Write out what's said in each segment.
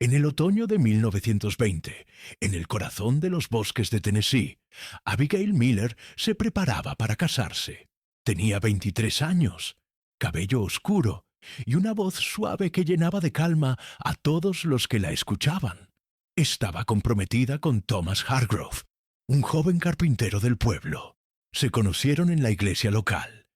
En el otoño de 1920, en el corazón de los bosques de Tennessee, Abigail Miller se preparaba para casarse. Tenía 23 años, cabello oscuro y una voz suave que llenaba de calma a todos los que la escuchaban. Estaba comprometida con Thomas Hargrove, un joven carpintero del pueblo. Se conocieron en la iglesia local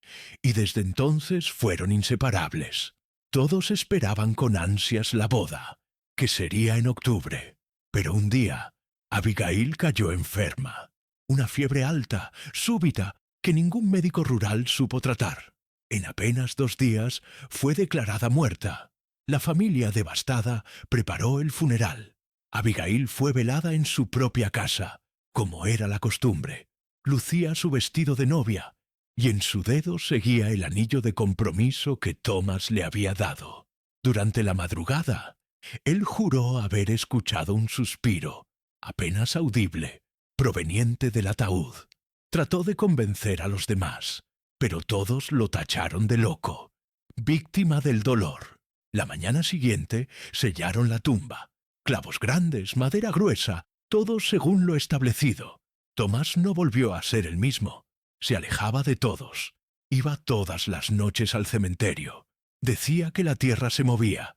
y desde entonces fueron inseparables. Todos esperaban con ansias la boda, que sería en octubre. Pero un día, Abigail cayó enferma. Una fiebre alta, súbita, que ningún médico rural supo tratar. En apenas 2 días fue declarada muerta. La familia, devastada, preparó el funeral. Abigail fue velada en su propia casa, como era la costumbre. Lucía su vestido de novia, y en su dedo seguía el anillo de compromiso que Thomas le había dado. Durante la madrugada, él juró haber escuchado un suspiro, apenas audible, proveniente del ataúd. Trató de convencer a los demás, pero todos lo tacharon de loco. Víctima del dolor. La mañana siguiente sellaron la tumba. Clavos grandes, madera gruesa, todo según lo establecido. Tomás no volvió a ser el mismo. Se alejaba de todos. Iba todas las noches al cementerio. Decía que la tierra se movía.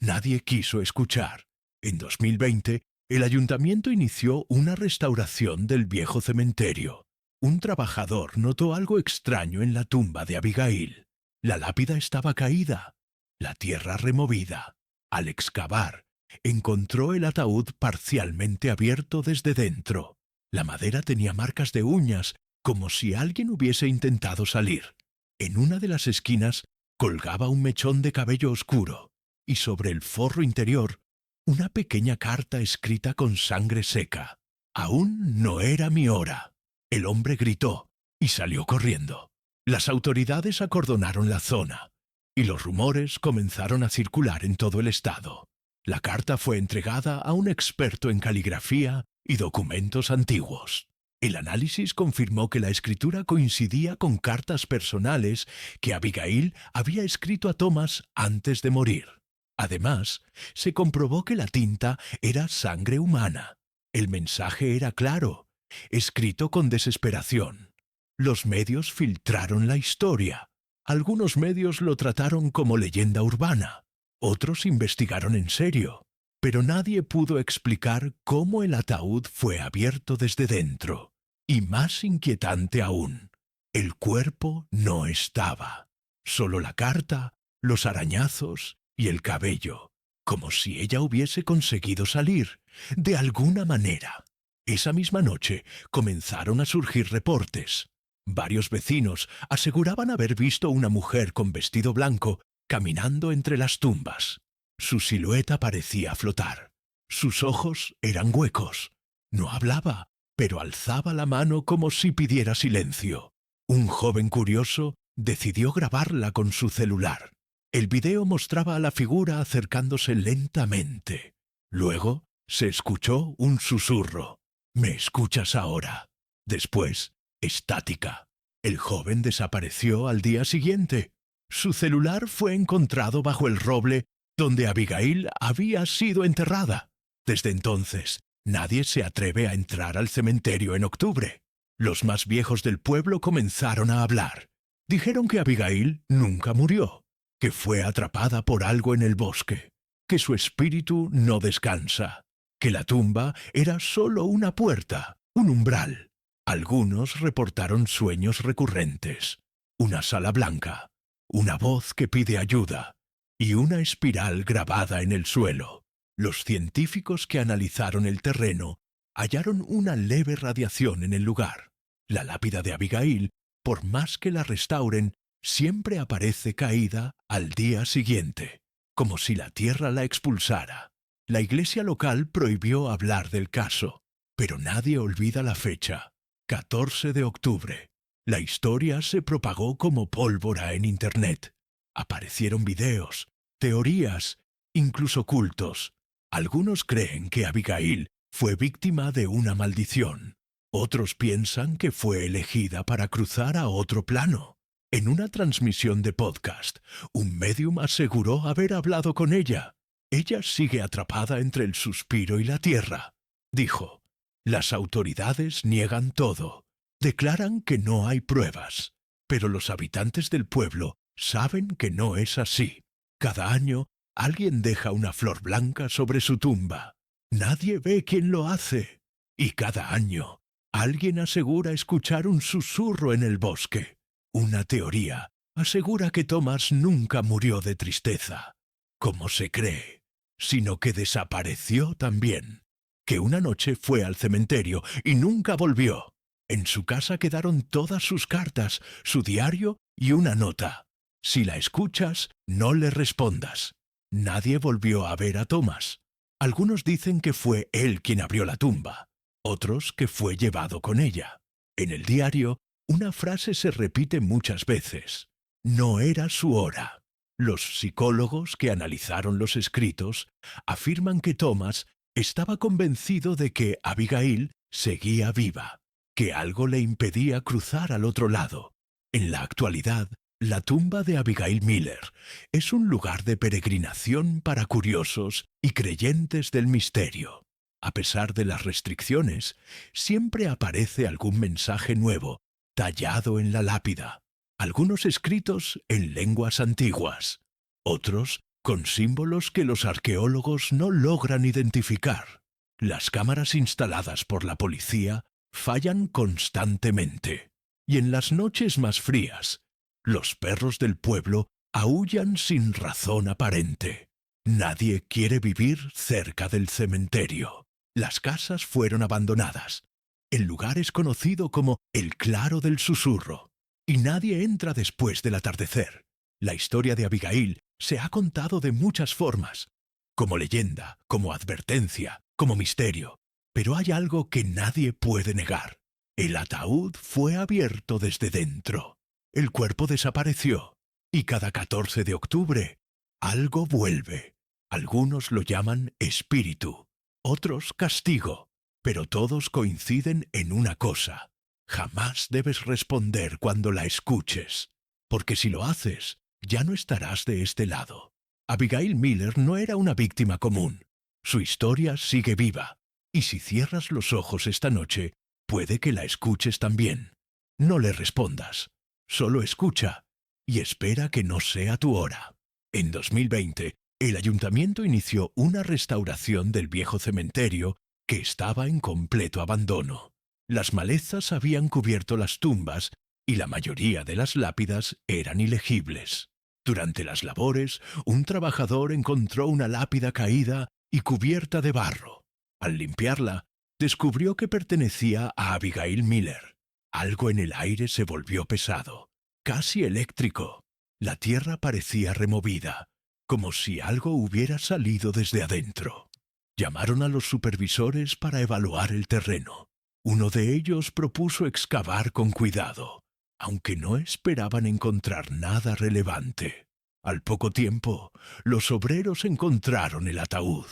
Nadie quiso escuchar. En 2020, el ayuntamiento inició una restauración del viejo cementerio. Un trabajador notó algo extraño en la tumba de Abigail. La lápida estaba caída, la tierra removida. Al excavar, encontró el ataúd parcialmente abierto desde dentro. La madera tenía marcas de uñas, como si alguien hubiese intentado salir. En una de las esquinas colgaba un mechón de cabello oscuro, y sobre el forro interior, una pequeña carta escrita con sangre seca. «Aún no era mi hora». El hombre gritó y salió corriendo. Las autoridades acordonaron la zona, y los rumores comenzaron a circular en todo el estado. La carta fue entregada a un experto en caligrafía y documentos antiguos. El análisis confirmó que la escritura coincidía con cartas personales que Abigail había escrito a Thomas antes de morir. Además, se comprobó que la tinta era sangre humana. El mensaje era claro, escrito con desesperación. Los medios filtraron la historia. Algunos medios lo trataron como leyenda urbana. Otros investigaron en serio. Pero nadie pudo explicar cómo el ataúd fue abierto desde dentro. Y más inquietante aún, el cuerpo no estaba. Solo la carta, los arañazos y el cabello, como si ella hubiese conseguido salir, de alguna manera. Esa misma noche comenzaron a surgir reportes. Varios vecinos aseguraban haber visto una mujer con vestido blanco caminando entre las tumbas. Su silueta parecía flotar. Sus ojos eran huecos. No hablaba, pero alzaba la mano como si pidiera silencio. Un joven curioso decidió grabarla con su celular. El video mostraba a la figura acercándose lentamente. Luego se escuchó un susurro. «¿Me escuchas ahora?» Después, estática. El joven desapareció al día siguiente. Su celular fue encontrado bajo el roble donde Abigail había sido enterrada. Desde entonces, nadie se atreve a entrar al cementerio en octubre. Los más viejos del pueblo comenzaron a hablar. Dijeron que Abigail nunca murió, que fue atrapada por algo en el bosque, que su espíritu no descansa, que la tumba era solo una puerta, un umbral. Algunos reportaron sueños recurrentes, una sala blanca, una voz que pide ayuda y una espiral grabada en el suelo. Los científicos que analizaron el terreno hallaron una leve radiación en el lugar. La lápida de Abigail, por más que la restauren, siempre aparece caída al día siguiente, como si la tierra la expulsara. La iglesia local prohibió hablar del caso, pero nadie olvida la fecha, 14 de octubre. La historia se propagó como pólvora en Internet. Aparecieron videos, teorías, incluso cultos. Algunos creen que Abigail fue víctima de una maldición. Otros piensan que fue elegida para cruzar a otro plano. En una transmisión de podcast, un médium aseguró haber hablado con ella. Ella sigue atrapada entre el suspiro y la tierra, dijo. Las autoridades niegan todo. Declaran que no hay pruebas. Pero los habitantes del pueblo saben que no es así. Cada año alguien deja una flor blanca sobre su tumba. Nadie ve quién lo hace. Y cada año alguien asegura escuchar un susurro en el bosque. Una teoría asegura que Thomas nunca murió de tristeza, como se cree, sino que desapareció también. Que una noche fue al cementerio y nunca volvió. En su casa quedaron todas sus cartas, su diario y una nota. Si la escuchas, no le respondas. Nadie volvió a ver a Thomas. Algunos dicen que fue él quien abrió la tumba, otros que fue llevado con ella. En el diario, una frase se repite muchas veces. No era su hora. Los psicólogos que analizaron los escritos afirman que Thomas estaba convencido de que Abigail seguía viva, que algo le impedía cruzar al otro lado. En la actualidad, la tumba de Abigail Miller es un lugar de peregrinación para curiosos y creyentes del misterio. A pesar de las restricciones, siempre aparece algún mensaje nuevo, tallado en la lápida. Algunos escritos en lenguas antiguas, otros con símbolos que los arqueólogos no logran identificar. Las cámaras instaladas por la policía fallan constantemente, y en las noches más frías, los perros del pueblo aúllan sin razón aparente. Nadie quiere vivir cerca del cementerio. Las casas fueron abandonadas. El lugar es conocido como el Claro del Susurro, y nadie entra después del atardecer. La historia de Abigail se ha contado de muchas formas, como leyenda, como advertencia, como misterio. Pero hay algo que nadie puede negar. El ataúd fue abierto desde dentro. El cuerpo desapareció, y cada 14 de octubre, algo vuelve. Algunos lo llaman espíritu, otros castigo, pero todos coinciden en una cosa. Jamás debes responder cuando la escuches, porque si lo haces, ya no estarás de este lado. Abigail Miller no era una víctima común. Su historia sigue viva, y si cierras los ojos esta noche, puede que la escuches también. No le respondas. Solo escucha y espera que no sea tu hora. En 2020, el ayuntamiento inició una restauración del viejo cementerio que estaba en completo abandono. Las malezas habían cubierto las tumbas y la mayoría de las lápidas eran ilegibles. Durante las labores, un trabajador encontró una lápida caída y cubierta de barro. Al limpiarla, descubrió que pertenecía a Abigail Miller. Algo en el aire se volvió pesado, casi eléctrico. La tierra parecía removida, como si algo hubiera salido desde adentro. Llamaron a los supervisores para evaluar el terreno. Uno de ellos propuso excavar con cuidado, aunque no esperaban encontrar nada relevante. Al poco tiempo, los obreros encontraron el ataúd.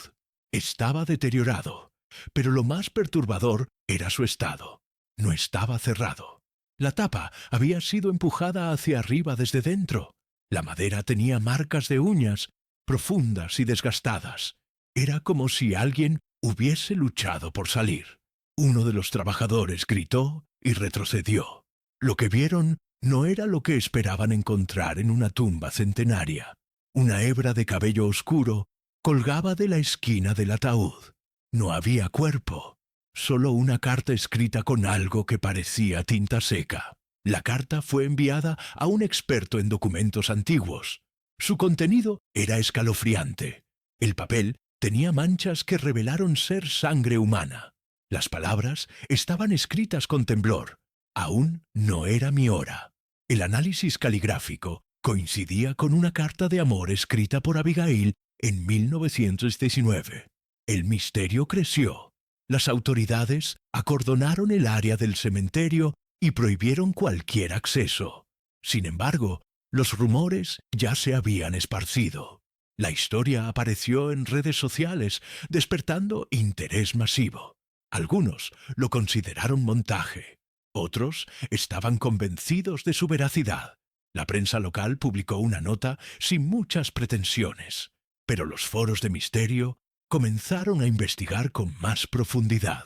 Estaba deteriorado, pero lo más perturbador era su estado. No estaba cerrado. La tapa había sido empujada hacia arriba desde dentro. La madera tenía marcas de uñas, profundas y desgastadas. Era como si alguien hubiese luchado por salir. Uno de los trabajadores gritó y retrocedió. Lo que vieron no era lo que esperaban encontrar en una tumba centenaria. Una hebra de cabello oscuro colgaba de la esquina del ataúd. No había cuerpo. Solo una carta escrita con algo que parecía tinta seca. La carta fue enviada a un experto en documentos antiguos. Su contenido era escalofriante. El papel tenía manchas que revelaron ser sangre humana. Las palabras estaban escritas con temblor. Aún no era mi hora. El análisis caligráfico coincidía con una carta de amor escrita por Abigail en 1919. El misterio creció. Las autoridades acordonaron el área del cementerio y prohibieron cualquier acceso. Sin embargo, los rumores ya se habían esparcido. La historia apareció en redes sociales, despertando interés masivo. Algunos lo consideraron montaje. Otros estaban convencidos de su veracidad. La prensa local publicó una nota sin muchas pretensiones. Pero los foros de misterio comenzaron a investigar con más profundidad.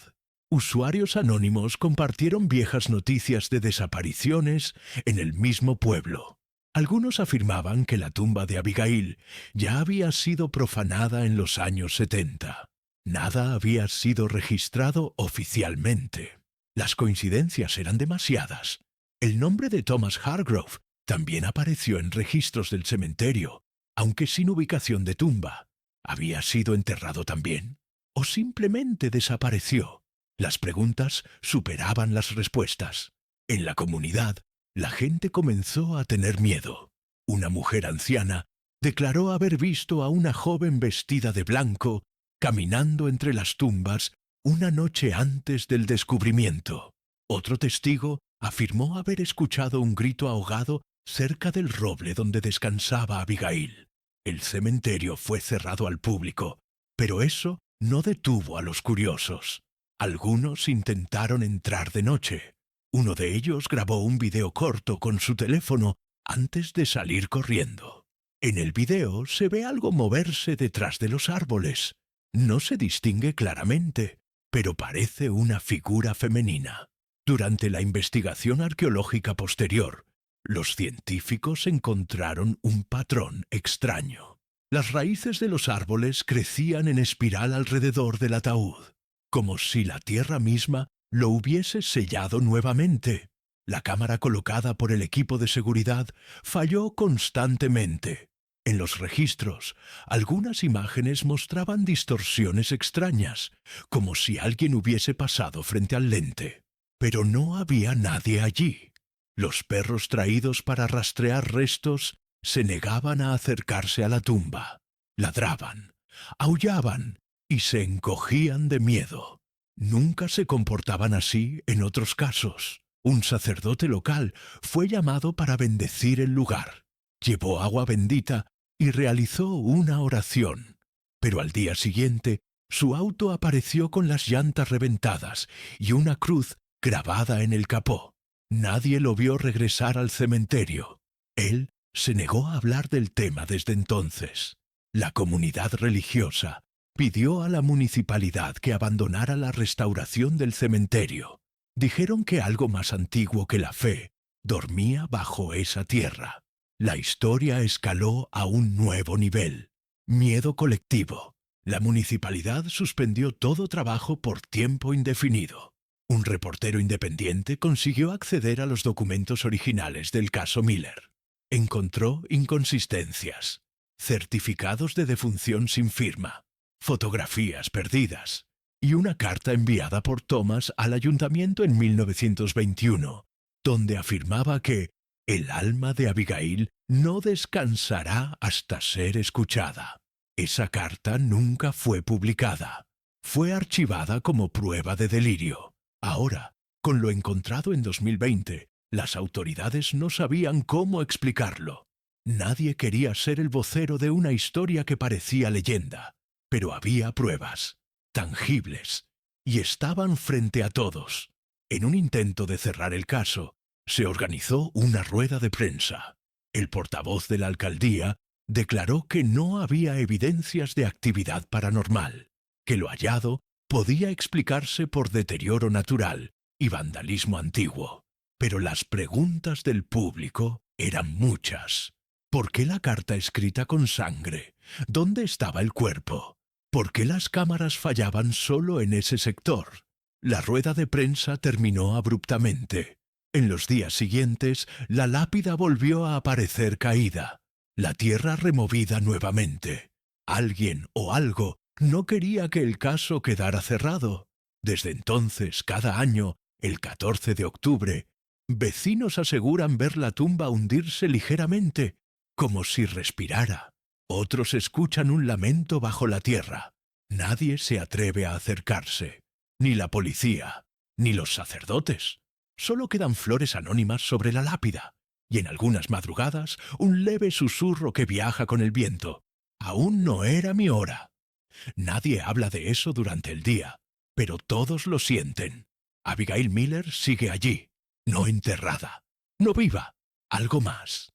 Usuarios anónimos compartieron viejas noticias de desapariciones en el mismo pueblo. Algunos afirmaban que la tumba de Abigail ya había sido profanada en los años 70. Nada había sido registrado oficialmente. Las coincidencias eran demasiadas. El nombre de Thomas Hargrove también apareció en registros del cementerio, aunque sin ubicación de tumba. ¿Había sido enterrado también? ¿O simplemente desapareció? Las preguntas superaban las respuestas. En la comunidad, la gente comenzó a tener miedo. Una mujer anciana declaró haber visto a una joven vestida de blanco caminando entre las tumbas una noche antes del descubrimiento. Otro testigo afirmó haber escuchado un grito ahogado cerca del roble donde descansaba Abigail. El cementerio fue cerrado al público, pero eso no detuvo a los curiosos. Algunos intentaron entrar de noche. Uno de ellos grabó un video corto con su teléfono antes de salir corriendo. En el video se ve algo moverse detrás de los árboles. No se distingue claramente, pero parece una figura femenina. Durante la investigación arqueológica posterior, los científicos encontraron un patrón extraño. Las raíces de los árboles crecían en espiral alrededor del ataúd, como si la tierra misma lo hubiese sellado nuevamente. La cámara colocada por el equipo de seguridad falló constantemente. En los registros, algunas imágenes mostraban distorsiones extrañas, como si alguien hubiese pasado frente al lente. Pero no había nadie allí. Los perros traídos para rastrear restos se negaban a acercarse a la tumba. Ladraban, aullaban y se encogían de miedo. Nunca se comportaban así en otros casos. Un sacerdote local fue llamado para bendecir el lugar. Llevó agua bendita y realizó una oración. Pero al día siguiente, su auto apareció con las llantas reventadas y una cruz grabada en el capó. Nadie lo vio regresar al cementerio. Él se negó a hablar del tema desde entonces. La comunidad religiosa pidió a la municipalidad que abandonara la restauración del cementerio. Dijeron que algo más antiguo que la fe dormía bajo esa tierra. La historia escaló a un nuevo nivel. Miedo colectivo. La municipalidad suspendió todo trabajo por tiempo indefinido. Un reportero independiente consiguió acceder a los documentos originales del caso Miller. Encontró inconsistencias, certificados de defunción sin firma, fotografías perdidas y una carta enviada por Thomas al ayuntamiento en 1921, donde afirmaba que el alma de Abigail no descansará hasta ser escuchada. Esa carta nunca fue publicada. Fue archivada como prueba de delirio. Ahora, con lo encontrado en 2020, las autoridades no sabían cómo explicarlo. Nadie quería ser el vocero de una historia que parecía leyenda, pero había pruebas, tangibles, y estaban frente a todos. En un intento de cerrar el caso, se organizó una rueda de prensa. El portavoz de la alcaldía declaró que no había evidencias de actividad paranormal, que lo hallado podía explicarse por deterioro natural y vandalismo antiguo. Pero las preguntas del público eran muchas. ¿Por qué la carta escrita con sangre? ¿Dónde estaba el cuerpo? ¿Por qué las cámaras fallaban solo en ese sector? La rueda de prensa terminó abruptamente. En los días siguientes, la lápida volvió a aparecer caída, la tierra removida nuevamente. Alguien o algo no quería que el caso quedara cerrado. Desde entonces, cada año, el 14 de octubre, vecinos aseguran ver la tumba hundirse ligeramente, como si respirara. Otros escuchan un lamento bajo la tierra. Nadie se atreve a acercarse, ni la policía, ni los sacerdotes. Solo quedan flores anónimas sobre la lápida, y en algunas madrugadas un leve susurro que viaja con el viento. Aún no era mi hora. Nadie habla de eso durante el día, pero todos lo sienten. Abigail Miller sigue allí, no enterrada, no viva, algo más.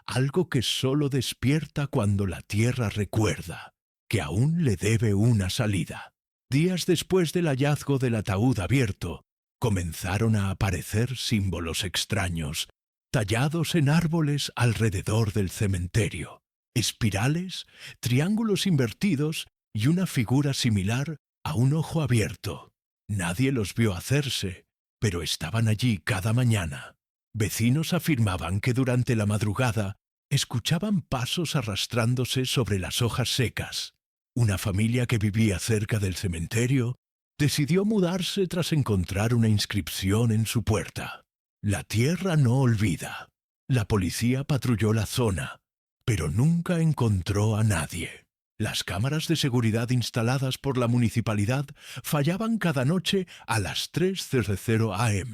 algo que solo despierta cuando la Tierra recuerda que aún le debe una salida. Días después del hallazgo del ataúd abierto, comenzaron a aparecer símbolos extraños, tallados en árboles alrededor del cementerio. Espirales, triángulos invertidos y una figura similar a un ojo abierto. Nadie los vio hacerse, pero estaban allí cada mañana. Vecinos afirmaban que durante la madrugada escuchaban pasos arrastrándose sobre las hojas secas. Una familia que vivía cerca del cementerio decidió mudarse tras encontrar una inscripción en su puerta. La tierra no olvida. La policía patrulló la zona, pero nunca encontró a nadie. Las cámaras de seguridad instaladas por la municipalidad fallaban cada noche a las 3:00 am,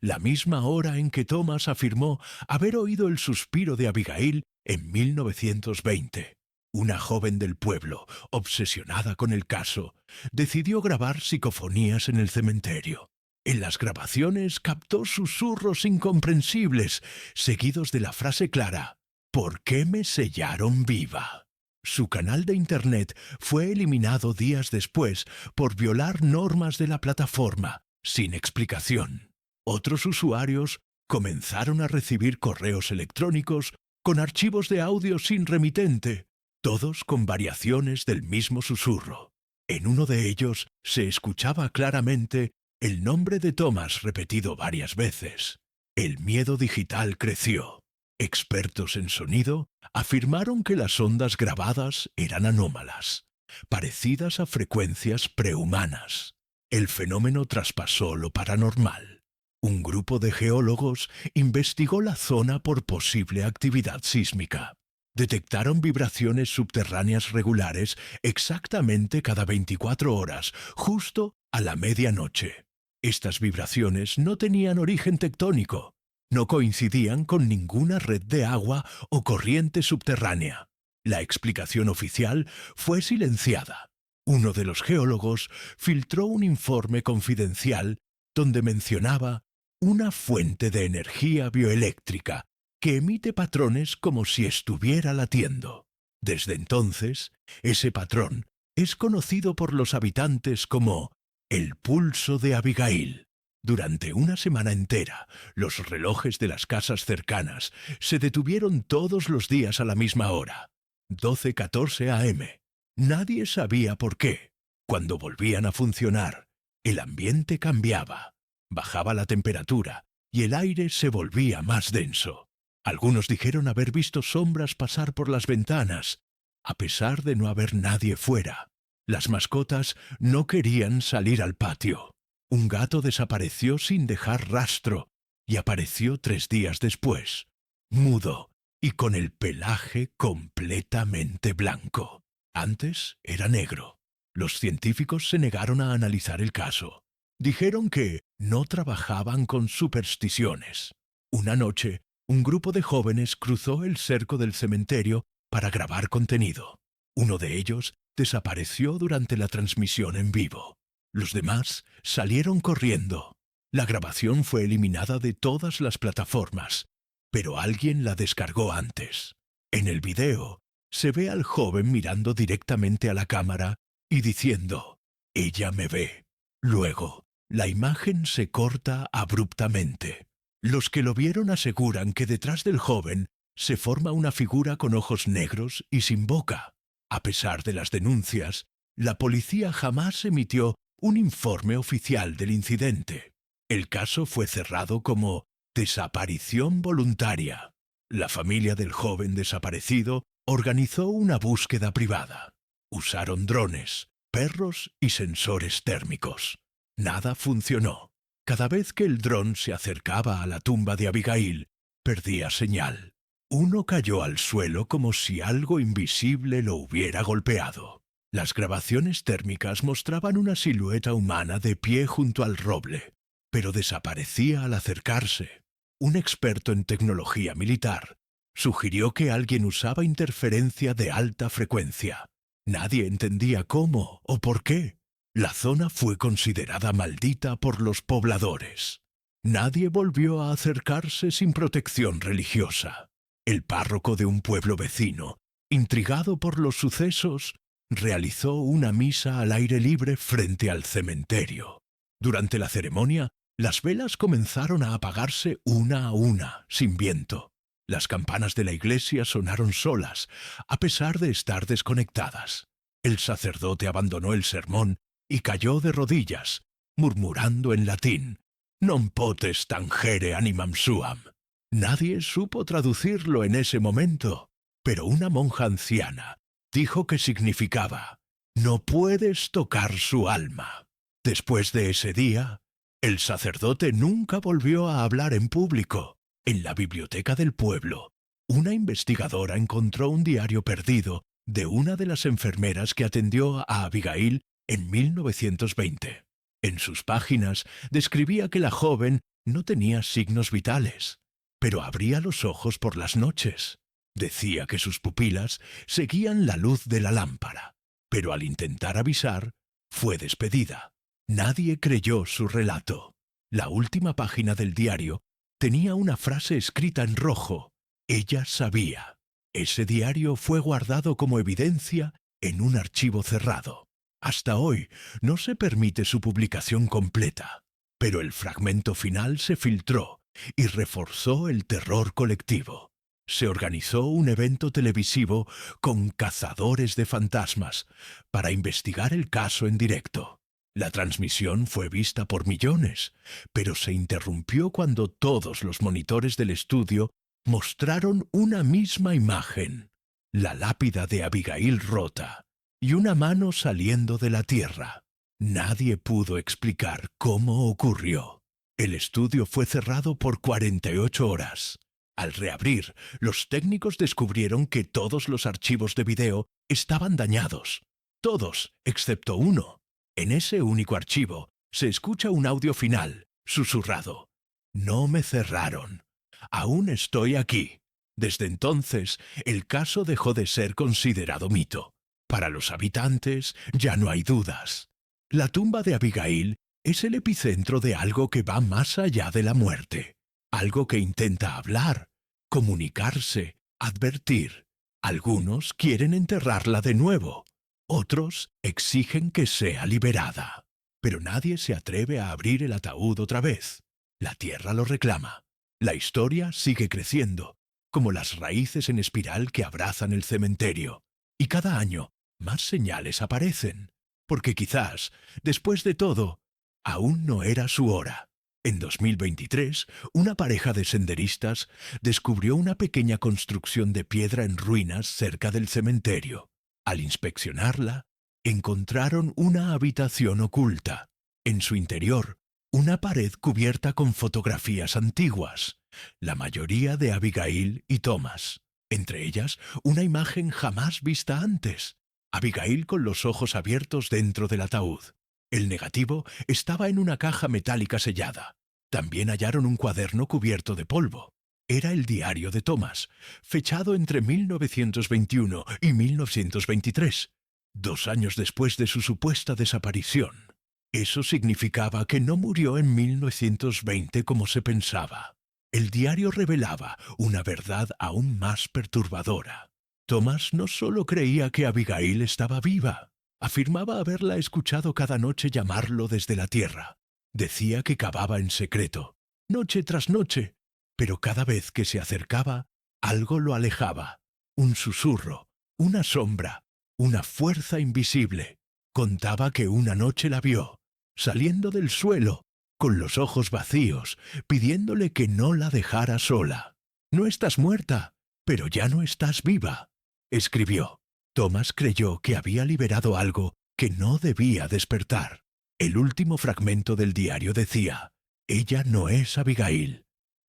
la misma hora en que Thomas afirmó haber oído el suspiro de Abigail en 1920. Una joven del pueblo, obsesionada con el caso, decidió grabar psicofonías en el cementerio. En las grabaciones captó susurros incomprensibles, seguidos de la frase clara: ¿por qué me sellaron viva? Su canal de Internet fue eliminado días después por violar normas de la plataforma, sin explicación. Otros usuarios comenzaron a recibir correos electrónicos con archivos de audio sin remitente, todos con variaciones del mismo susurro. En uno de ellos se escuchaba claramente el nombre de Thomas repetido varias veces. El miedo digital creció. Expertos en sonido afirmaron que las ondas grabadas eran anómalas, parecidas a frecuencias prehumanas. El fenómeno traspasó lo paranormal. Un grupo de geólogos investigó la zona por posible actividad sísmica. Detectaron vibraciones subterráneas regulares exactamente cada 24 horas, justo a la medianoche. Estas vibraciones no tenían origen tectónico. No coincidían con ninguna red de agua o corriente subterránea. La explicación oficial fue silenciada. Uno de los geólogos filtró un informe confidencial donde mencionaba una fuente de energía bioeléctrica que emite patrones como si estuviera latiendo. Desde entonces, ese patrón es conocido por los habitantes como el pulso de Abigail. Durante una semana entera, los relojes de las casas cercanas se detuvieron todos los días a la misma hora, 12:14 am. Nadie sabía por qué. Cuando volvían a funcionar, el ambiente cambiaba, bajaba la temperatura y el aire se volvía más denso. Algunos dijeron haber visto sombras pasar por las ventanas, a pesar de no haber nadie fuera. Las mascotas no querían salir al patio. Un gato desapareció sin dejar rastro y apareció 3 días después, mudo y con el pelaje completamente blanco. Antes era negro. Los científicos se negaron a analizar el caso. Dijeron que no trabajaban con supersticiones. Una noche, un grupo de jóvenes cruzó el cerco del cementerio para grabar contenido. Uno de ellos desapareció durante la transmisión en vivo. Los demás salieron corriendo. La grabación fue eliminada de todas las plataformas, pero alguien la descargó antes. En el video, se ve al joven mirando directamente a la cámara y diciendo: «Ella me ve». Luego, la imagen se corta abruptamente. Los que lo vieron aseguran que detrás del joven se forma una figura con ojos negros y sin boca. A pesar de las denuncias, la policía jamás emitió un informe oficial del incidente. El caso fue cerrado como desaparición voluntaria. La familia del joven desaparecido organizó una búsqueda privada. Usaron drones, perros y sensores térmicos. Nada funcionó. Cada vez que el dron se acercaba a la tumba de Abigail, perdía señal. Uno cayó al suelo como si algo invisible lo hubiera golpeado. Las grabaciones térmicas mostraban una silueta humana de pie junto al roble, pero desaparecía al acercarse. Un experto en tecnología militar sugirió que alguien usaba interferencia de alta frecuencia. Nadie entendía cómo o por qué. La zona fue considerada maldita por los pobladores. Nadie volvió a acercarse sin protección religiosa. El párroco de un pueblo vecino, intrigado por los sucesos, realizó una misa al aire libre frente al cementerio. Durante la ceremonia, las velas comenzaron a apagarse una a una, sin viento. Las campanas de la iglesia sonaron solas, a pesar de estar desconectadas. El sacerdote abandonó el sermón y cayó de rodillas, murmurando en latín, «Non potes tangere animam suam». Nadie supo traducirlo en ese momento, pero una monja anciana dijo que significaba, «No puedes tocar su alma». Después de ese día, el sacerdote nunca volvió a hablar en público. En la biblioteca del pueblo, una investigadora encontró un diario perdido de una de las enfermeras que atendió a Abigail en 1920. En sus páginas describía que la joven no tenía signos vitales, pero abría los ojos por las noches. Decía que sus pupilas seguían la luz de la lámpara, pero al intentar avisar, fue despedida. Nadie creyó su relato. La última página del diario tenía una frase escrita en rojo. Ella sabía. Ese diario fue guardado como evidencia en un archivo cerrado. Hasta hoy no se permite su publicación completa, pero el fragmento final se filtró y reforzó el terror colectivo. Se organizó un evento televisivo con cazadores de fantasmas para investigar el caso en directo. La transmisión fue vista por millones, pero se interrumpió cuando todos los monitores del estudio mostraron una misma imagen, la lápida de Abigail rota y una mano saliendo de la tierra. Nadie pudo explicar cómo ocurrió. El estudio fue cerrado por 48 horas. Al reabrir, los técnicos descubrieron que todos los archivos de video estaban dañados. Todos, excepto uno. En ese único archivo se escucha un audio final, susurrado. «No me cerraron. Aún estoy aquí». Desde entonces, el caso dejó de ser considerado mito. Para los habitantes ya no hay dudas. La tumba de Abigail es el epicentro de algo que va más allá de la muerte. Algo que intenta hablar, comunicarse, advertir. Algunos quieren enterrarla de nuevo. Otros exigen que sea liberada. Pero nadie se atreve a abrir el ataúd otra vez. La tierra lo reclama. La historia sigue creciendo, como las raíces en espiral que abrazan el cementerio. Y cada año, más señales aparecen. Porque quizás, después de todo, aún no era su hora. En 2023, una pareja de senderistas descubrió una pequeña construcción de piedra en ruinas cerca del cementerio. Al inspeccionarla, encontraron una habitación oculta. En su interior, una pared cubierta con fotografías antiguas, la mayoría de Abigail y Thomas. Entre ellas, una imagen jamás vista antes. Abigail con los ojos abiertos dentro del ataúd. El negativo estaba en una caja metálica sellada. También hallaron un cuaderno cubierto de polvo. Era el diario de Thomas, fechado entre 1921 y 1923, 2 años después de su supuesta desaparición. Eso significaba que no murió en 1920 como se pensaba. El diario revelaba una verdad aún más perturbadora. Thomas no solo creía que Abigail estaba viva, afirmaba haberla escuchado cada noche llamarlo desde la tierra. Decía que cavaba en secreto, noche tras noche, pero cada vez que se acercaba, algo lo alejaba. Un susurro, una sombra, una fuerza invisible. Contaba que una noche la vio, saliendo del suelo, con los ojos vacíos, pidiéndole que no la dejara sola. «No estás muerta, pero ya no estás viva», escribió. Thomas creyó que había liberado algo que no debía despertar. El último fragmento del diario decía, «Ella no es Abigail».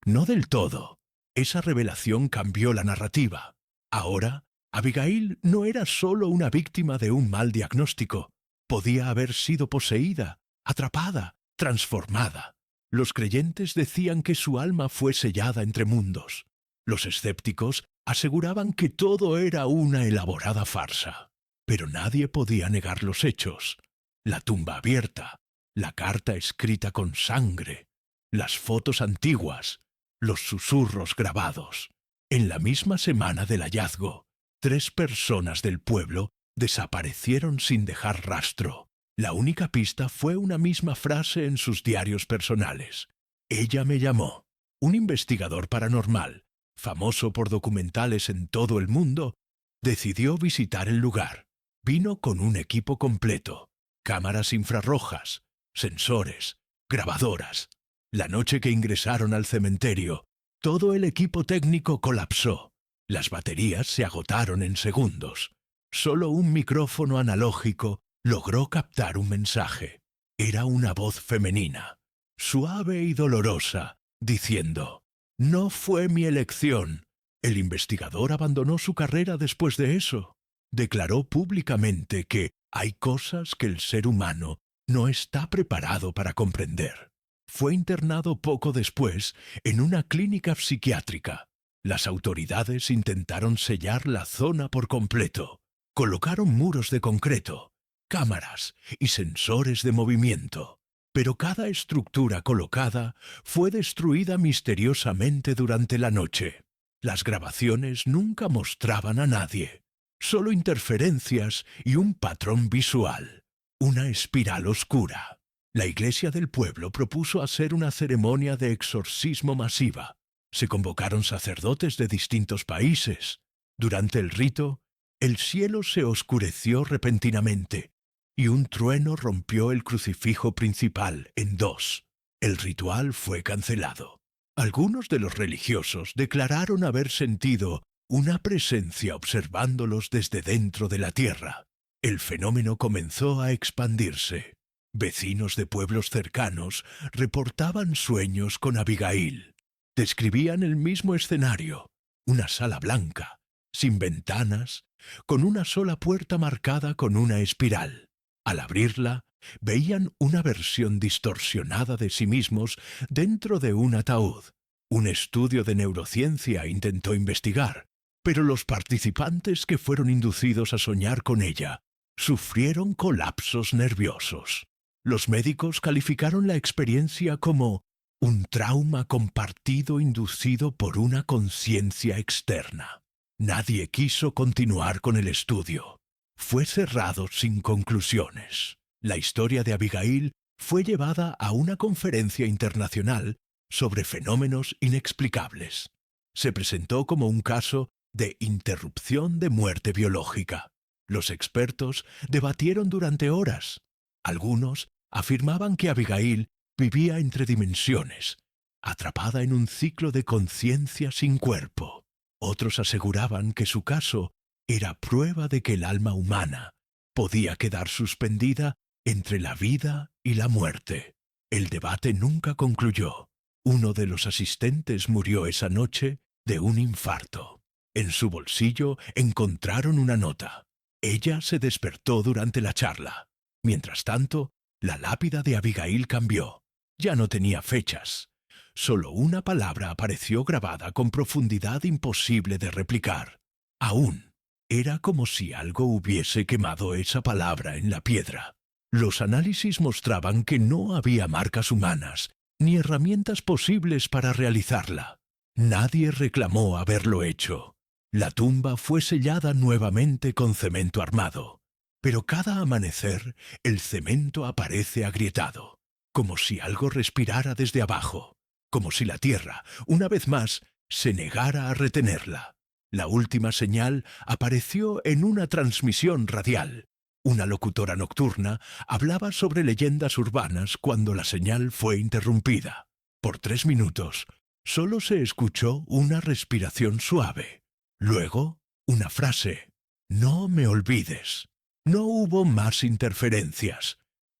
No del todo. Esa revelación cambió la narrativa. Ahora, Abigail no era solo una víctima de un mal diagnóstico. Podía haber sido poseída, atrapada, transformada. Los creyentes decían que su alma fue sellada entre mundos. Los escépticos aseguraban que todo era una elaborada farsa. Pero nadie podía negar los hechos. La tumba abierta, la carta escrita con sangre, las fotos antiguas, los susurros grabados. En la misma semana del hallazgo, 3 personas del pueblo desaparecieron sin dejar rastro. La única pista fue una misma frase en sus diarios personales. Ella me llamó. Un investigador paranormal, famoso por documentales en todo el mundo, decidió visitar el lugar. Vino con un equipo completo: cámaras infrarrojas, sensores, grabadoras. La noche que ingresaron al cementerio, todo el equipo técnico colapsó. Las baterías se agotaron en segundos. Solo un micrófono analógico logró captar un mensaje. Era una voz femenina, suave y dolorosa, diciendo: «No fue mi elección». El investigador abandonó su carrera después de eso. Declaró públicamente que hay cosas que el ser humano no está preparado para comprender. Fue internado poco después en una clínica psiquiátrica. Las autoridades intentaron sellar la zona por completo. Colocaron muros de concreto, cámaras y sensores de movimiento. Pero cada estructura colocada fue destruida misteriosamente durante la noche. Las grabaciones nunca mostraban a nadie, solo interferencias y un patrón visual, una espiral oscura. La iglesia del pueblo propuso hacer una ceremonia de exorcismo masiva. Se convocaron sacerdotes de distintos países. Durante el rito, el cielo se oscureció repentinamente y un trueno rompió el crucifijo principal en dos. El ritual fue cancelado. Algunos de los religiosos declararon haber sentido una presencia observándolos desde dentro de la tierra. El fenómeno comenzó a expandirse. Vecinos de pueblos cercanos reportaban sueños con Abigail. Describían el mismo escenario: una sala blanca, sin ventanas, con una sola puerta marcada con una espiral. Al abrirla, veían una versión distorsionada de sí mismos dentro de un ataúd. Un estudio de neurociencia intentó investigar, pero los participantes que fueron inducidos a soñar con ella sufrieron colapsos nerviosos. Los médicos calificaron la experiencia como un trauma compartido inducido por una conciencia externa. Nadie quiso continuar con el estudio. Fue cerrado sin conclusiones. La historia de Abigail fue llevada a una conferencia internacional sobre fenómenos inexplicables. Se presentó como un caso de interrupción de muerte biológica. Los expertos debatieron durante horas. Algunos afirmaban que Abigail vivía entre dimensiones, atrapada en un ciclo de conciencia sin cuerpo. Otros aseguraban que su caso era prueba de que el alma humana podía quedar suspendida entre la vida y la muerte. El debate nunca concluyó. Uno de los asistentes murió esa noche de un infarto. En su bolsillo encontraron una nota. Ella se despertó durante la charla. Mientras tanto, la lápida de Abigail cambió. Ya no tenía fechas. Solo una palabra apareció grabada con profundidad imposible de replicar. Aún. Era como si algo hubiese quemado esa palabra en la piedra. Los análisis mostraban que no había marcas humanas, ni herramientas posibles para realizarla. Nadie reclamó haberlo hecho. La tumba fue sellada nuevamente con cemento armado. Pero cada amanecer el cemento aparece agrietado, como si algo respirara desde abajo, como si la tierra, una vez más, se negara a retenerla. La última señal apareció en una transmisión radial. Una locutora nocturna hablaba sobre leyendas urbanas cuando la señal fue interrumpida. Por 3 minutos, solo se escuchó una respiración suave. Luego, una frase: «No me olvides». No hubo más interferencias,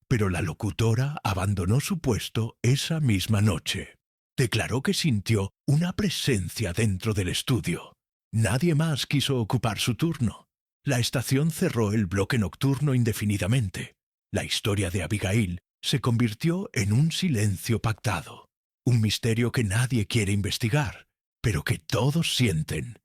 pero la locutora abandonó su puesto esa misma noche. Declaró que sintió una presencia dentro del estudio. Nadie más quiso ocupar su turno. La estación cerró el bloque nocturno indefinidamente. La historia de Abigail se convirtió en un silencio pactado, un misterio que nadie quiere investigar, pero que todos sienten.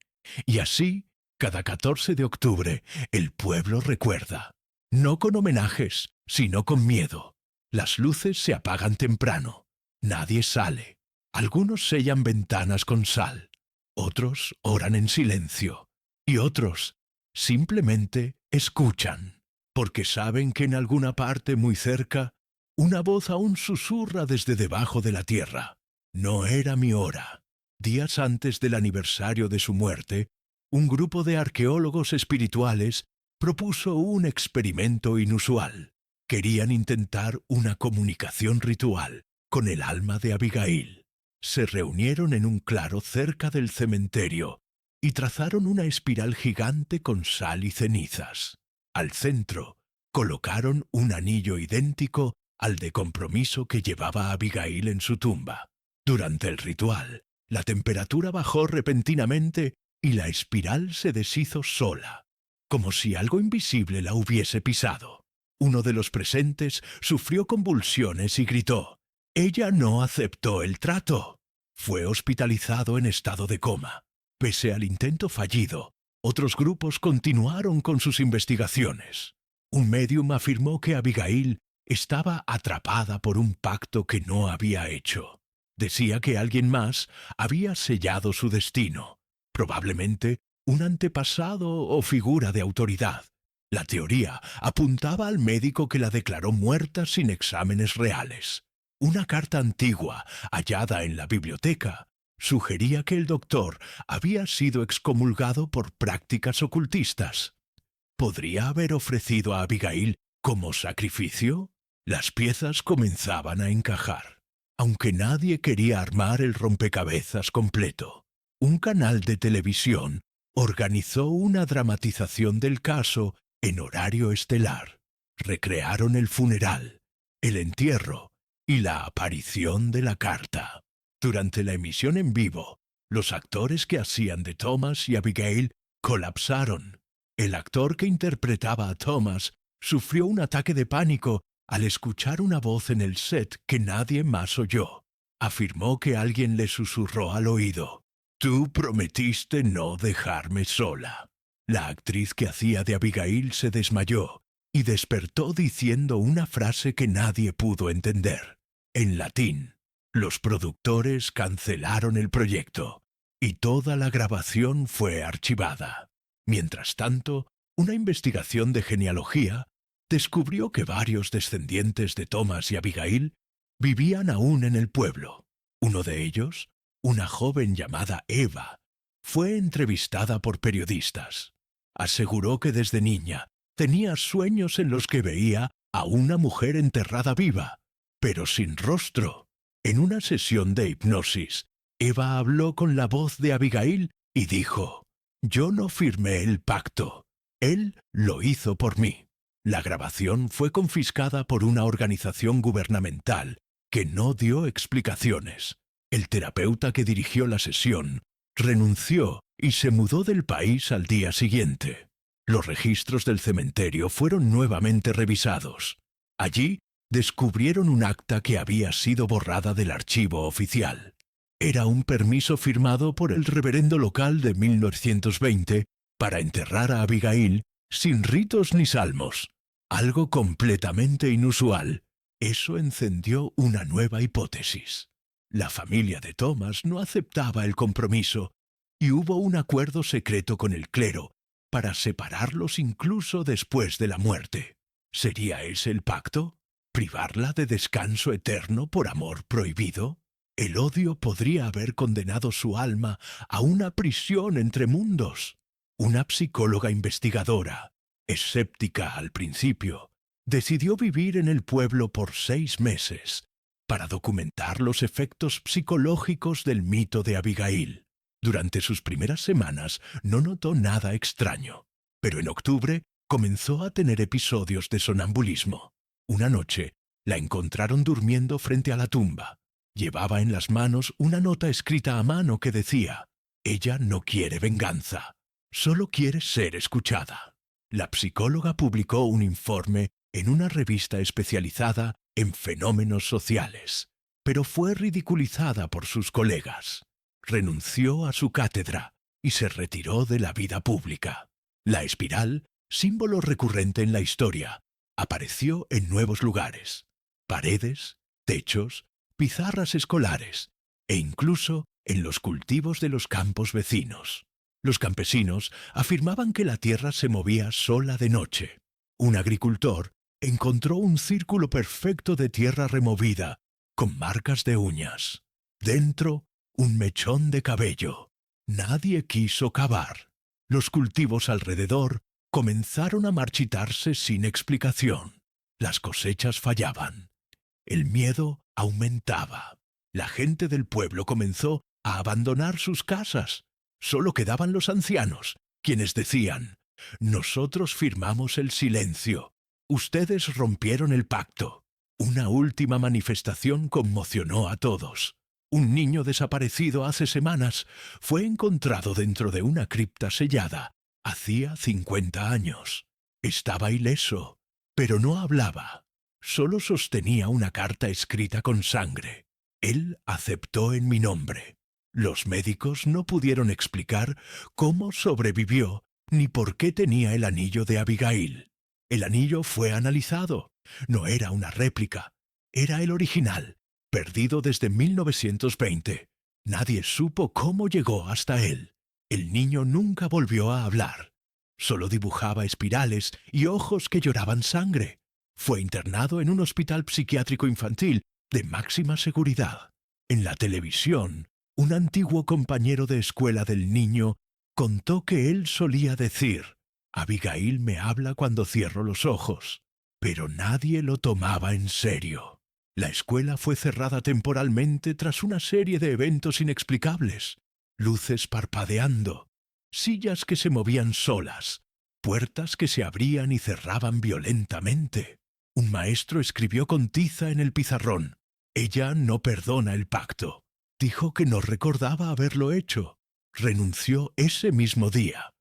Y así, cada 14 de octubre, el pueblo recuerda. No con homenajes, sino con miedo. Las luces se apagan temprano. Nadie sale. Algunos sellan ventanas con sal. Otros oran en silencio y otros simplemente escuchan, porque saben que en alguna parte muy cerca una voz aún susurra desde debajo de la tierra. No era mi hora. Días antes del aniversario de su muerte, un grupo de arqueólogos espirituales propuso un experimento inusual. Querían intentar una comunicación ritual con el alma de Abigail. Se reunieron en un claro cerca del cementerio y trazaron una espiral gigante con sal y cenizas. Al centro colocaron un anillo idéntico al de compromiso que llevaba Abigail en su tumba. Durante el ritual, la temperatura bajó repentinamente y la espiral se deshizo sola, como si algo invisible la hubiese pisado. Uno de los presentes sufrió convulsiones y gritó. Ella no aceptó el trato. Fue hospitalizado en estado de coma. Pese al intento fallido, otros grupos continuaron con sus investigaciones. Un médium afirmó que Abigail estaba atrapada por un pacto que no había hecho. Decía que alguien más había sellado su destino, probablemente un antepasado o figura de autoridad. La teoría apuntaba al médico que la declaró muerta sin exámenes reales. Una carta antigua, hallada en la biblioteca, sugería que el doctor había sido excomulgado por prácticas ocultistas. ¿Podría haber ofrecido a Abigail como sacrificio? Las piezas comenzaban a encajar, aunque nadie quería armar el rompecabezas completo. Un canal de televisión organizó una dramatización del caso en horario estelar. Recrearon el funeral, el entierro y la aparición de la carta. Durante la emisión en vivo, los actores que hacían de Thomas y Abigail colapsaron. El actor que interpretaba a Thomas sufrió un ataque de pánico al escuchar una voz en el set que nadie más oyó. Afirmó que alguien le susurró al oído. «Tú prometiste no dejarme sola». La actriz que hacía de Abigail se desmayó y despertó diciendo una frase que nadie pudo entender. En latín, los productores cancelaron el proyecto y toda la grabación fue archivada. Mientras tanto, una investigación de genealogía descubrió que varios descendientes de Thomas y Abigail vivían aún en el pueblo. Uno de ellos, una joven llamada Eva, fue entrevistada por periodistas. Aseguró que desde niña tenía sueños en los que veía a una mujer enterrada viva, pero sin rostro. En una sesión de hipnosis, Eva habló con la voz de Abigail y dijo: «Yo no firmé el pacto. Él lo hizo por mí». La grabación fue confiscada por una organización gubernamental que no dio explicaciones. El terapeuta que dirigió la sesión renunció y se mudó del país al día siguiente. Los registros del cementerio fueron nuevamente revisados. Allí descubrieron un acta que había sido borrada del archivo oficial. Era un permiso firmado por el reverendo local de 1920 para enterrar a Abigail sin ritos ni salmos. Algo completamente inusual. Eso encendió una nueva hipótesis. La familia de Thomas no aceptaba el compromiso y hubo un acuerdo secreto con el clero para separarlos incluso después de la muerte. ¿Sería ese el pacto? ¿Privarla de descanso eterno por amor prohibido? El odio podría haber condenado su alma a una prisión entre mundos. Una psicóloga investigadora, escéptica al principio, decidió vivir en el pueblo por 6 meses para documentar los efectos psicológicos del mito de Abigail. Durante sus primeras semanas no notó nada extraño, pero en octubre comenzó a tener episodios de sonambulismo. Una noche la encontraron durmiendo frente a la tumba. Llevaba en las manos una nota escrita a mano que decía: «Ella no quiere venganza, solo quiere ser escuchada». La psicóloga publicó un informe en una revista especializada en fenómenos sociales, pero fue ridiculizada por sus colegas. Renunció a su cátedra y se retiró de la vida pública. La espiral, símbolo recurrente en la historia, apareció en nuevos lugares: paredes, techos, pizarras escolares e incluso en los cultivos de los campos vecinos. Los campesinos afirmaban que la tierra se movía sola de noche. Un agricultor encontró un círculo perfecto de tierra removida, con marcas de uñas. Dentro, un mechón de cabello. Nadie quiso cavar. Los cultivos alrededor comenzaron a marchitarse sin explicación. Las cosechas fallaban. El miedo aumentaba. La gente del pueblo comenzó a abandonar sus casas. Solo quedaban los ancianos, quienes decían: «Nosotros firmamos el silencio. Ustedes rompieron el pacto». Una última manifestación conmocionó a todos. Un niño desaparecido hace semanas fue encontrado dentro de una cripta sellada. Hacía 50 años. Estaba ileso, pero no hablaba. Solo sostenía una carta escrita con sangre. Él aceptó en mi nombre. Los médicos no pudieron explicar cómo sobrevivió ni por qué tenía el anillo de Abigail. El anillo fue analizado. No era una réplica. Era el original, perdido desde 1920. Nadie supo cómo llegó hasta él. El niño nunca volvió a hablar. Solo dibujaba espirales y ojos que lloraban sangre. Fue internado en un hospital psiquiátrico infantil de máxima seguridad. En la televisión, un antiguo compañero de escuela del niño contó que él solía decir: «Abigail me habla cuando cierro los ojos». Pero nadie lo tomaba en serio. La escuela fue cerrada temporalmente tras una serie de eventos inexplicables. Luces parpadeando, sillas que se movían solas, puertas que se abrían y cerraban violentamente. Un maestro escribió con tiza en el pizarrón: «Ella no perdona el pacto». Dijo que no recordaba haberlo hecho. Renunció ese mismo día.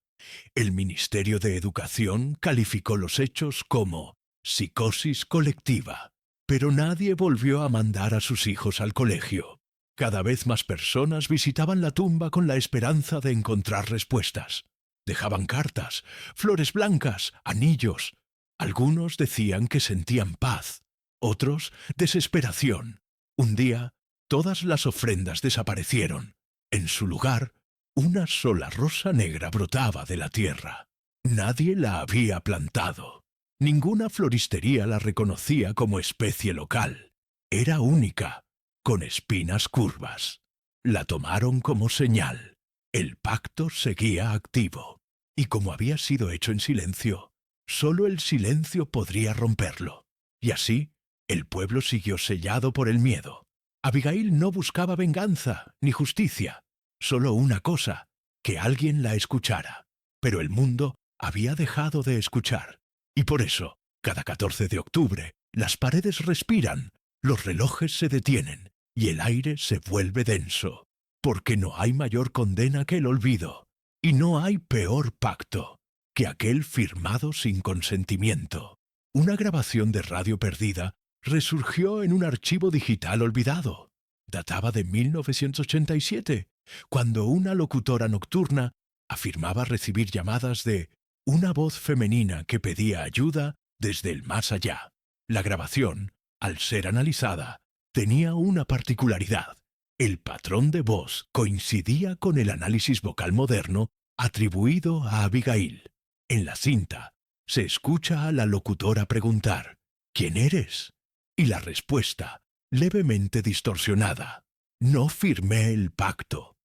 El Ministerio de Educación calificó los hechos como psicosis colectiva, pero nadie volvió a mandar a sus hijos al colegio. Cada vez más personas visitaban la tumba con la esperanza de encontrar respuestas. Dejaban cartas, flores blancas, anillos. Algunos decían que sentían paz, otros desesperación. Un día, todas las ofrendas desaparecieron. En su lugar, una sola rosa negra brotaba de la tierra. Nadie la había plantado. Ninguna floristería la reconocía como especie local. Era única, con espinas curvas. La tomaron como señal. El pacto seguía activo. Y como había sido hecho en silencio, solo el silencio podría romperlo. Y así, el pueblo siguió sellado por el miedo. Abigail no buscaba venganza ni justicia. Solo una cosa: que alguien la escuchara. Pero el mundo había dejado de escuchar. Y por eso, cada 14 de octubre, las paredes respiran, los relojes se detienen y el aire se vuelve denso. Porque no hay mayor condena que el olvido. Y no hay peor pacto que aquel firmado sin consentimiento. Una grabación de radio perdida resurgió en un archivo digital olvidado. Databa de 1987, cuando una locutora nocturna afirmaba recibir llamadas de una voz femenina que pedía ayuda desde el más allá. La grabación, al ser analizada, tenía una particularidad. El patrón de voz coincidía con el análisis vocal moderno atribuido a Abigail. En la cinta, se escucha a la locutora preguntar: «¿Quién eres?». Y la respuesta, levemente distorsionada: «No firmé el pacto».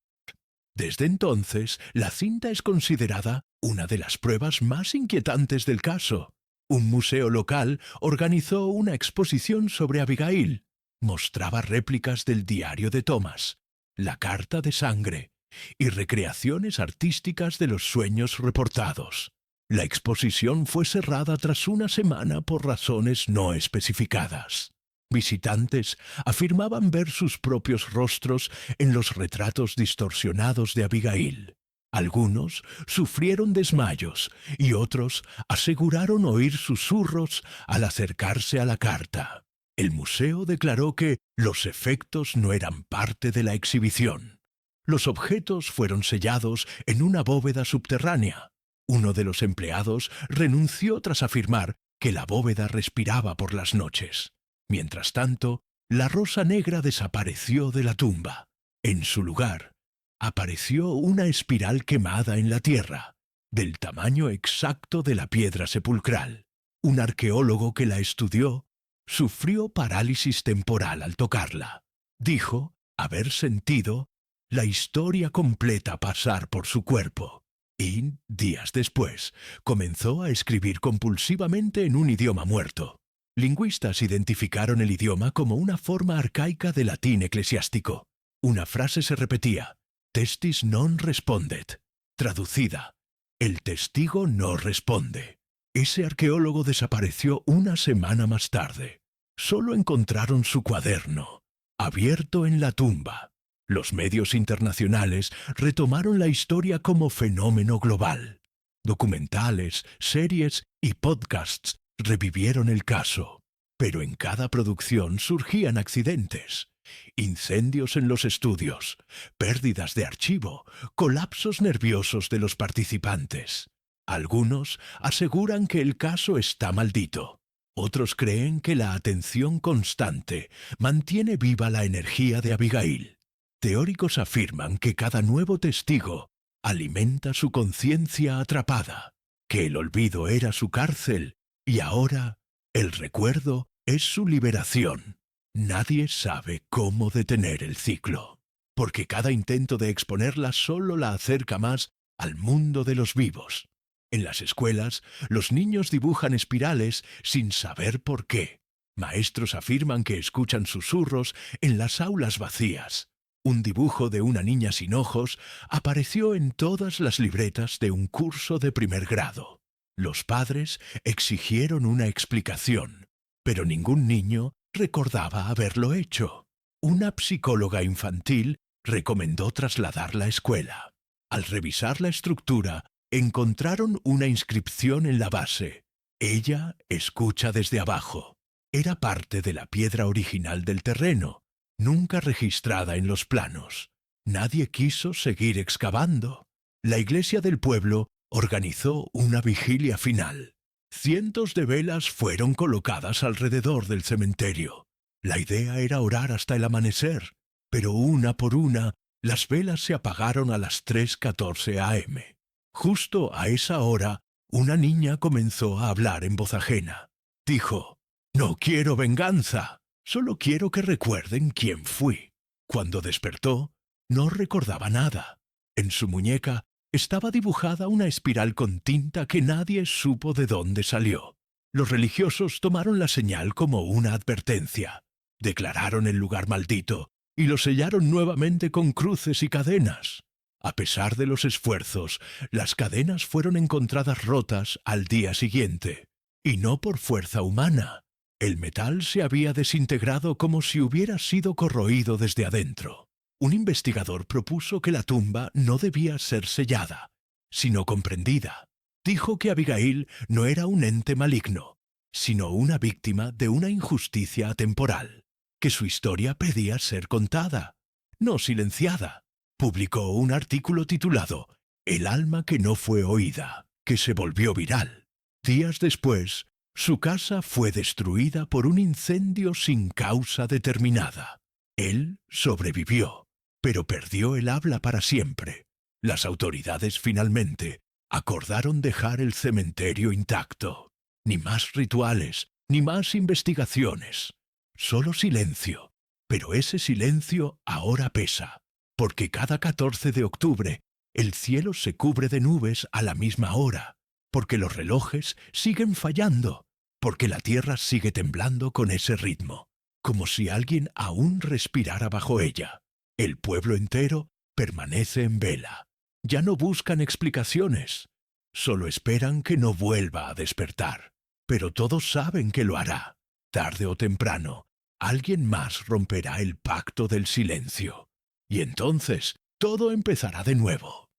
Desde entonces, la cinta es considerada una de las pruebas más inquietantes del caso. Un museo local organizó una exposición sobre Abigail. Mostraba réplicas del diario de Thomas, la carta de sangre y recreaciones artísticas de los sueños reportados. La exposición fue cerrada tras una semana por razones no especificadas. Visitantes afirmaban ver sus propios rostros en los retratos distorsionados de Abigail. Algunos sufrieron desmayos y otros aseguraron oír susurros al acercarse a la carta. El museo declaró que los efectos no eran parte de la exhibición. Los objetos fueron sellados en una bóveda subterránea. Uno de los empleados renunció tras afirmar que la bóveda respiraba por las noches. Mientras tanto, la rosa negra desapareció de la tumba. En su lugar, apareció una espiral quemada en la tierra, del tamaño exacto de la piedra sepulcral. Un arqueólogo que la estudió sufrió parálisis temporal al tocarla. Dijo haber sentido la historia completa pasar por su cuerpo. Y, días después, comenzó a escribir compulsivamente en un idioma muerto. Lingüistas identificaron el idioma como una forma arcaica de latín eclesiástico. Una frase se repetía: testis non respondet. Traducida: el testigo no responde. Ese arqueólogo desapareció una semana más tarde. Solo encontraron su cuaderno, abierto en la tumba. Los medios internacionales retomaron la historia como fenómeno global. Documentales, series y podcasts revivieron el caso. Pero en cada producción surgían accidentes. Incendios en los estudios, pérdidas de archivo, colapsos nerviosos de los participantes. Algunos aseguran que el caso está maldito. Otros creen que la atención constante mantiene viva la energía de Abigail. Teóricos afirman que cada nuevo testigo alimenta su conciencia atrapada, que el olvido era su cárcel y ahora el recuerdo es su liberación. Nadie sabe cómo detener el ciclo, porque cada intento de exponerla solo la acerca más al mundo de los vivos. En las escuelas, los niños dibujan espirales sin saber por qué. Maestros afirman que escuchan susurros en las aulas vacías. Un dibujo de una niña sin ojos apareció en todas las libretas de un curso de primer grado. Los padres exigieron una explicación, pero ningún niño recordaba haberlo hecho. Una psicóloga infantil recomendó trasladar la escuela. Al revisar la estructura, encontraron una inscripción en la base. Ella escucha desde abajo. Era parte de la piedra original del terreno, nunca registrada en los planos. Nadie quiso seguir excavando. La iglesia del pueblo organizó una vigilia final. Cientos de velas fueron colocadas alrededor del cementerio. La idea era orar hasta el amanecer, pero una por una, las velas se apagaron a las 3:14 a.m. Justo a esa hora, una niña comenzó a hablar en voz ajena. Dijo: «No quiero venganza, solo quiero que recuerden quién fui». Cuando despertó, no recordaba nada. En su muñeca estaba dibujada una espiral con tinta que nadie supo de dónde salió. Los religiosos tomaron la señal como una advertencia. Declararon el lugar maldito y lo sellaron nuevamente con cruces y cadenas. A pesar de los esfuerzos, las cadenas fueron encontradas rotas al día siguiente. Y no por fuerza humana. El metal se había desintegrado como si hubiera sido corroído desde adentro. Un investigador propuso que la tumba no debía ser sellada, sino comprendida. Dijo que Abigail no era un ente maligno, sino una víctima de una injusticia atemporal, que su historia pedía ser contada, no silenciada. Publicó un artículo titulado «El alma que no fue oída», que se volvió viral. Días después, su casa fue destruida por un incendio sin causa determinada. Él sobrevivió, pero perdió el habla para siempre. Las autoridades finalmente acordaron dejar el cementerio intacto. Ni más rituales, ni más investigaciones. Solo silencio. Pero ese silencio ahora pesa, porque cada 14 de octubre el cielo se cubre de nubes a la misma hora, porque los relojes siguen fallando, porque la tierra sigue temblando con ese ritmo, como si alguien aún respirara bajo ella. El pueblo entero permanece en vela. Ya no buscan explicaciones, solo esperan que no vuelva a despertar. Pero todos saben que lo hará. Tarde o temprano, alguien más romperá el pacto del silencio. Y entonces todo empezará de nuevo.